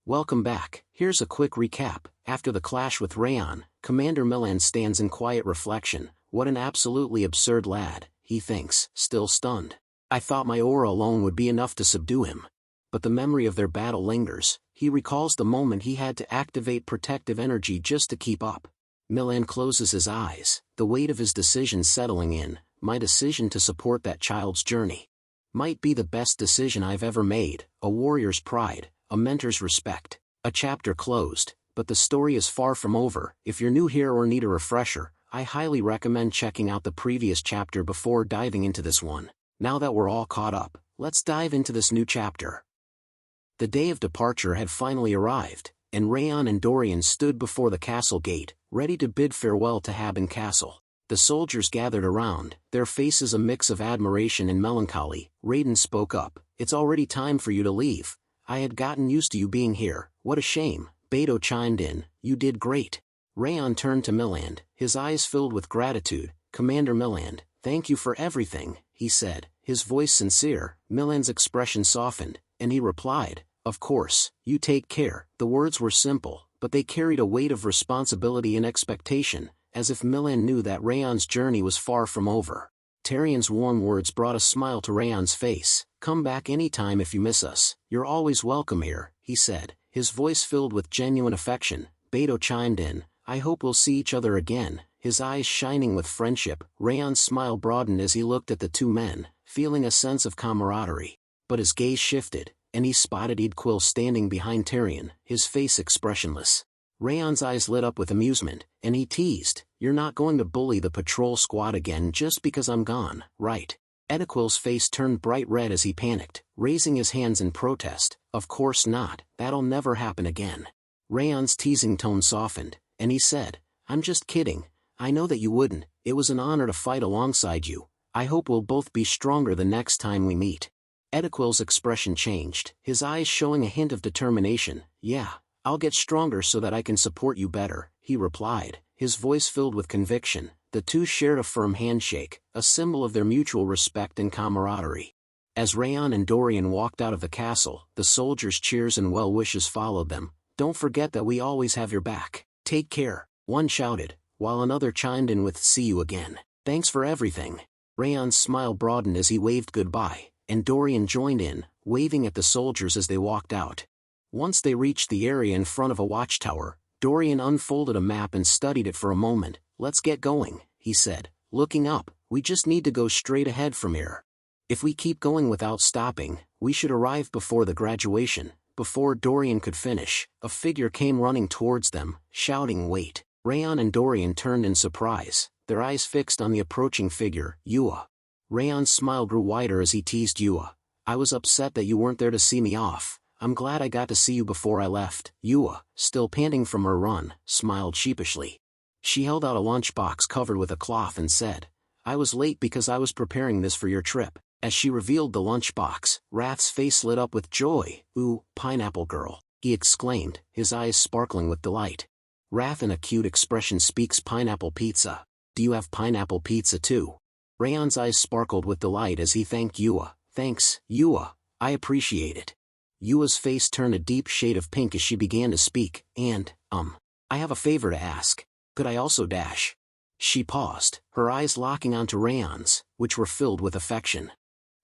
Welcome back. Here's a quick recap. After the clash with Raon, Commander Milan stands in quiet reflection. What an absolutely absurd lad, he thinks, still stunned. I thought my aura alone would be enough to subdue him. But the memory of their battle lingers. He recalls the moment he had to activate protective energy just to keep up. Milan closes his eyes, the weight of his decision settling in. My decision to support that child's journey might be the best decision I've ever made. A warrior's pride, a mentor's respect. A chapter closed, but the story is far from over. If you're new here or need a refresher, I highly recommend checking out the previous chapter before diving into this one. Now that we're all caught up, let's dive into this new chapter. The day of departure had finally arrived, and Raon and Dorian stood before the castle gate, ready to bid farewell to Haben Castle. The soldiers gathered around, their faces a mix of admiration and melancholy. Raiden spoke up. It's already time for you to leave. I had gotten used to you being here. What a shame. Beto chimed in. You did great. Raon turned to Milan, his eyes filled with gratitude. Commander Milan, thank you for everything, he said, his voice sincere. Milan's expression softened, and he replied, of course, you take care. The words were simple, but they carried a weight of responsibility and expectation, as if Milan knew that Raon's journey was far from over. Tyrion's warm words brought a smile to Raon's face. Come back anytime if you miss us. You're always welcome here, he said, his voice filled with genuine affection. Beto chimed in. I hope we'll see each other again, his eyes shining with friendship. Raon's smile broadened as he looked at the two men, feeling a sense of camaraderie. But his gaze shifted, and he spotted Eadquil standing behind Tyrion, his face expressionless. Raon's eyes lit up with amusement, and he teased, You're not going to bully the patrol squad again just because I'm gone, right? Eadquil's face turned bright red as he panicked, raising his hands in protest. Of course not, that'll never happen again. Raon's teasing tone softened, and he said, I'm just kidding. I know that you wouldn't. It was an honor to fight alongside you. I hope we'll both be stronger the next time we meet. Eadquil's expression changed, his eyes showing a hint of determination. Yeah, I'll get stronger so that I can support you better, he replied, his voice filled with conviction. The two shared a firm handshake, a symbol of their mutual respect and camaraderie. As Raon and Dorian walked out of the castle, the soldiers' cheers and well wishes followed them. Don't forget that we always have your back. Take care, one shouted, while another chimed in with see you again. Thanks for everything. Raon's smile broadened as he waved goodbye, and Dorian joined in, waving at the soldiers as they walked out. Once they reached the area in front of a watchtower, Dorian unfolded a map and studied it for a moment. Let's get going, he said, looking up. We just need to go straight ahead from here. If we keep going without stopping, we should arrive before the graduation. Before Dorian could finish, a figure came running towards them, shouting wait. Raon and Dorian turned in surprise, their eyes fixed on the approaching figure. Yua. Raon's smile grew wider as he teased Yua. I was upset that you weren't there to see me off. I'm glad I got to see you before I left. Yua, still panting from her run, smiled sheepishly. She held out a lunchbox covered with a cloth and said, I was late because I was preparing this for your trip. As she revealed the lunchbox, Wrath's face lit up with joy. Ooh, pineapple girl, he exclaimed, his eyes sparkling with delight. Wrath in a cute expression speaks pineapple pizza. Do you have pineapple pizza too? Raon's eyes sparkled with delight as he thanked Yua. Thanks, Yua, I appreciate it. Yua's face turned a deep shade of pink as she began to speak, and, I have a favor to ask. Could I also dash? She paused, her eyes locking onto Raon's, which were filled with affection.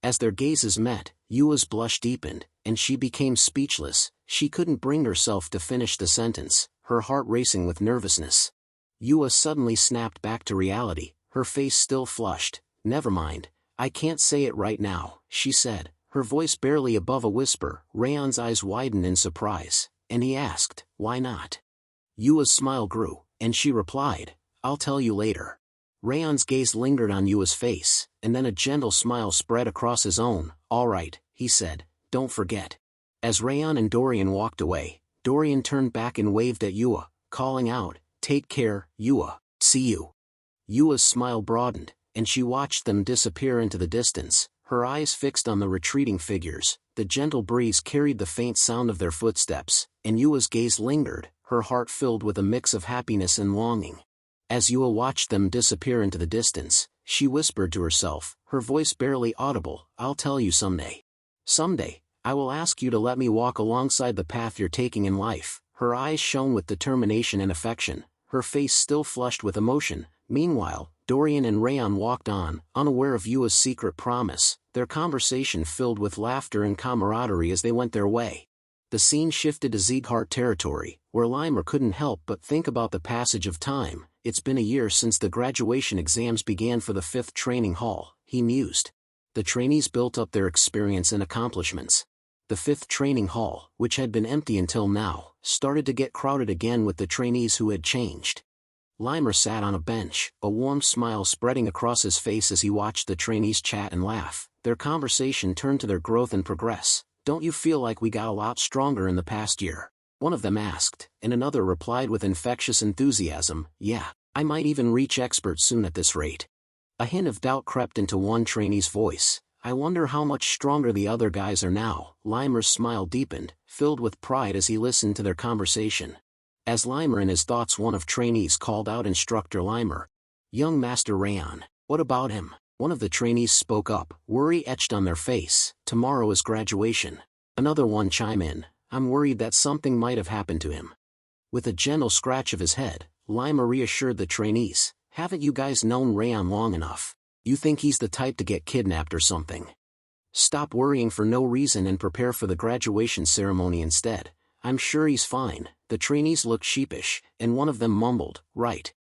As their gazes met, Yua's blush deepened, and she became speechless. She couldn't bring herself to finish the sentence, her heart racing with nervousness. Yua suddenly snapped back to reality, her face still flushed. Never mind, I can't say it right now, she said, her voice barely above a whisper. Raon's eyes widened in surprise, and he asked, why not? Yua's smile grew, and she replied, I'll tell you later. Raon's gaze lingered on Yua's face, and then a gentle smile spread across his own. All right, he said, don't forget. As Raon and Dorian walked away, Dorian turned back and waved at Yua, calling out, take care, Yua, see you. Yua's smile broadened, and she watched them disappear into the distance, her eyes fixed on the retreating figures. The gentle breeze carried the faint sound of their footsteps, and Yua's gaze lingered, her heart filled with a mix of happiness and longing. As Yua watched them disappear into the distance, she whispered to herself, her voice barely audible, I'll tell you someday. Someday, I will ask you to let me walk alongside the path you're taking in life." Her eyes shone with determination and affection, her face still flushed with emotion. Meanwhile, Dorian and Raon walked on, unaware of Yua's secret promise, their conversation filled with laughter and camaraderie as they went their way. The scene shifted to Zieghardt territory, where Limer couldn't help but think about the passage of time. It's been a year since the graduation exams began for the 5th training hall, he mused. The trainees built up their experience and accomplishments. The 5th training hall, which had been empty until now, started to get crowded again with the trainees who had changed. Limer sat on a bench, a warm smile spreading across his face as he watched the trainees chat and laugh. Their conversation turned to their growth and progress. "Don't you feel like we got a lot stronger in the past year?" one of them asked, and another replied with infectious enthusiasm, "Yeah, I might even reach expert soon at this rate." A hint of doubt crept into one trainee's voice. "I wonder how much stronger the other guys are now." Limer's smile deepened, filled with pride as he listened to their conversation. As Limer in his thoughts, one of trainees called out, "Instructor Limer. Young Master Raon, what about him?" One of the trainees spoke up, worry etched on their face. "Tomorrow is graduation." Another one chimed in, "I'm worried that something might have happened to him." With a gentle scratch of his head, Limer reassured the trainees, "Haven't you guys known Raon long enough? You think he's the type to get kidnapped or something? Stop worrying for no reason and prepare for the graduation ceremony instead. I'm sure he's fine." The trainees looked sheepish, and one of them mumbled, "Right."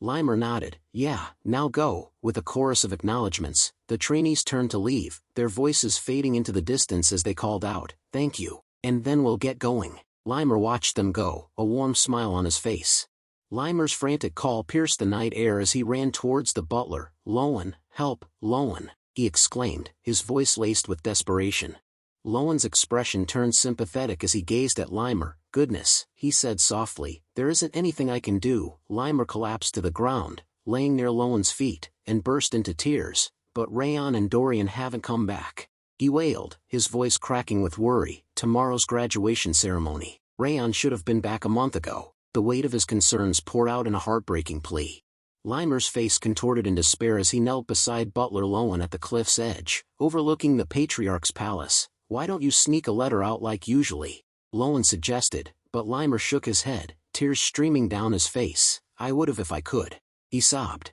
Limer nodded, "Yeah, now go." With a chorus of acknowledgements, the trainees turned to leave, their voices fading into the distance as they called out, "Thank you, and then we'll get going." Limer watched them go, a warm smile on his face. Limer's frantic call pierced the night air as he ran towards the butler. "Lowen, help, Lowen," he exclaimed, his voice laced with desperation. Lowen's expression turned sympathetic as he gazed at Limer. "Goodness," he said softly, "there isn't anything I can do." Limer collapsed to the ground, laying near Lowen's feet, and burst into tears. "But Raon and Dorian haven't come back," he wailed, his voice cracking with worry. "Tomorrow's graduation ceremony. Raon should have been back a month ago." The weight of his concerns poured out in a heartbreaking plea. Limer's face contorted in despair as he knelt beside Butler Lowen at the cliff's edge, overlooking the Patriarch's palace. "Why don't you sneak a letter out like usually?" Lowen suggested, but Limer shook his head, tears streaming down his face. "I would have if I could," he sobbed.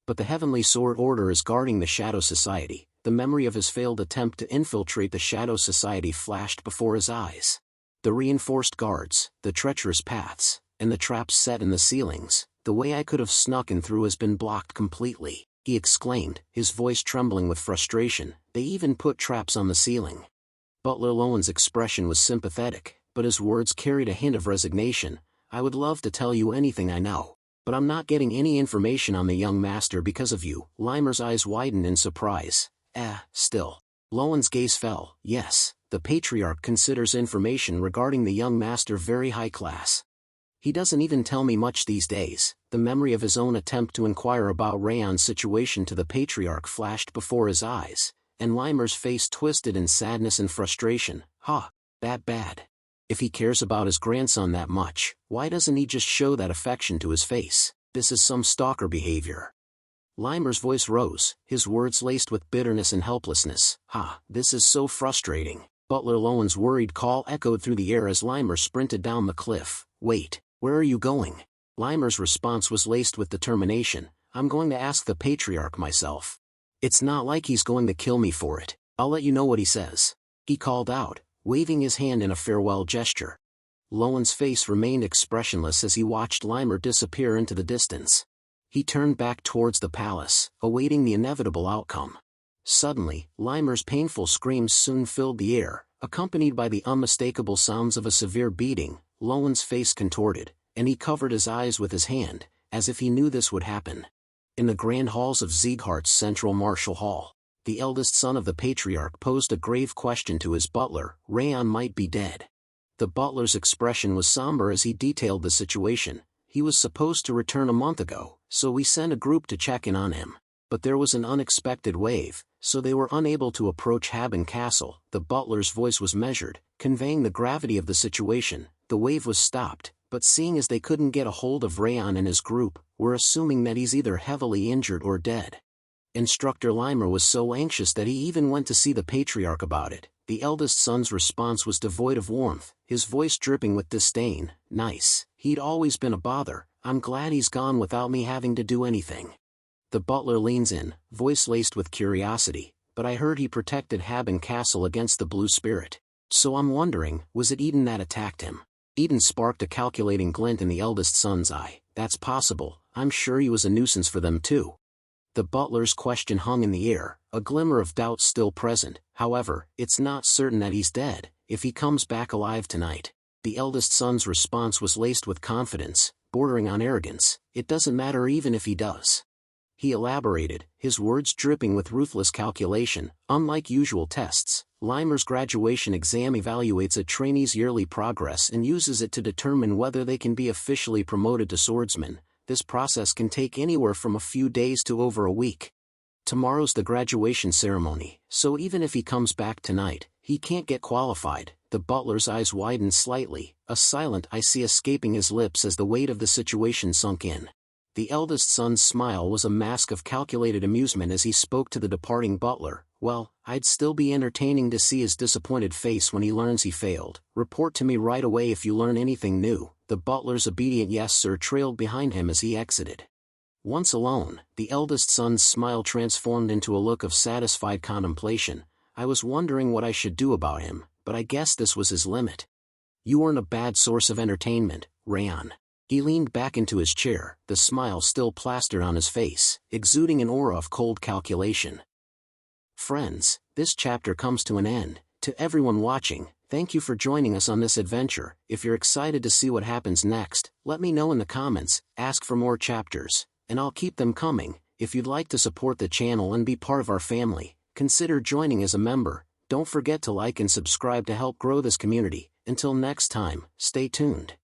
"But the Heavenly Sword Order is guarding the Shadow Society." The memory of his failed attempt to infiltrate the Shadow Society flashed before his eyes. The reinforced guards, the treacherous paths, and the traps set in the ceilings. "The way I could have snuck in through has been blocked completely," he exclaimed, his voice trembling with frustration. "They even put traps on the ceiling." Butler Lowen's expression was sympathetic, but his words carried a hint of resignation. "I would love to tell you anything I know, but I'm not getting any information on the young master because of you." Limer's eyes widened in surprise. Still." Lowen's gaze fell. "Yes, the Patriarch considers information regarding the young master very high class. He doesn't even tell me much these days." The memory of his own attempt to inquire about Raon's situation to the Patriarch flashed before his eyes, and Limer's face twisted in sadness and frustration. That bad. If he cares about his grandson that much, why doesn't he just show that affection to his face? This is some stalker behavior." Limer's voice rose, his words laced with bitterness and helplessness. This is so frustrating." Butler Lowen's worried call echoed through the air as Limer sprinted down the cliff. "Wait, where are you going?" Limer's response was laced with determination. "I'm going to ask the Patriarch myself. It's not like he's going to kill me for it. I'll let you know what he says," he called out, waving his hand in a farewell gesture. Lowen's face remained expressionless as he watched Limer disappear into the distance. He turned back towards the palace, awaiting the inevitable outcome. Suddenly, Limer's painful screams soon filled the air, accompanied by the unmistakable sounds of a severe beating. Lowen's face contorted, and he covered his eyes with his hand, as if he knew this would happen. In the grand halls of Zieghardt's central martial hall, the eldest son of the Patriarch posed a grave question to his butler. Raon might be dead. The butler's expression was somber as he detailed the situation. "He was supposed to return a month ago, so we sent a group to check in on him. But there was an unexpected wave, so they were unable to approach Haben Castle." The butler's voice was measured, conveying the gravity of the situation. "The wave was stopped, but seeing as they couldn't get a hold of Raon and his group, we're assuming that he's either heavily injured or dead." Instructor Limer was so anxious that he even went to see the patriarch about it. The eldest son's response was devoid of warmth, his voice dripping with disdain. Nice, he'd always been a bother, I'm glad he's gone without me having to do anything. The butler leans in, voice laced with curiosity, but I heard he protected Haben Castle against the blue spirit. So I'm wondering, was it Eden that attacked him? Eden sparked a calculating glint in the eldest son's eye. That's possible, I'm sure he was a nuisance for them too. The butler's question hung in the air, a glimmer of doubt still present. However, it's not certain that he's dead, if he comes back alive tonight. The eldest son's response was laced with confidence, bordering on arrogance. It doesn't matter even if he does. He elaborated, his words dripping with ruthless calculation. Unlike usual tests, Limer's graduation exam evaluates a trainee's yearly progress and uses it to determine whether they can be officially promoted to swordsman. This process can take anywhere from a few days to over a week. Tomorrow's the graduation ceremony, so even if he comes back tonight, he can't get qualified. The butler's eyes widened slightly, a silent I see escaping his lips as the weight of the situation sunk in. The eldest son's smile was a mask of calculated amusement as he spoke to the departing butler. Well, I'd still be entertaining to see his disappointed face when he learns he failed. Report to me right away if you learn anything new. The butler's obedient yes sir trailed behind him as he exited. Once alone, the eldest son's smile transformed into a look of satisfied contemplation. I was wondering what I should do about him, but I guess this was his limit. You weren't a bad source of entertainment, Raon. He leaned back into his chair, the smile still plastered on his face, exuding an aura of cold calculation. Friends, this chapter comes to an end. To everyone watching, thank you for joining us on this adventure. If you're excited to see what happens next, let me know in the comments, ask for more chapters, and I'll keep them coming. If you'd like to support the channel and be part of our family, consider joining as a member. Don't forget to like and subscribe to help grow this community. Until next time, stay tuned.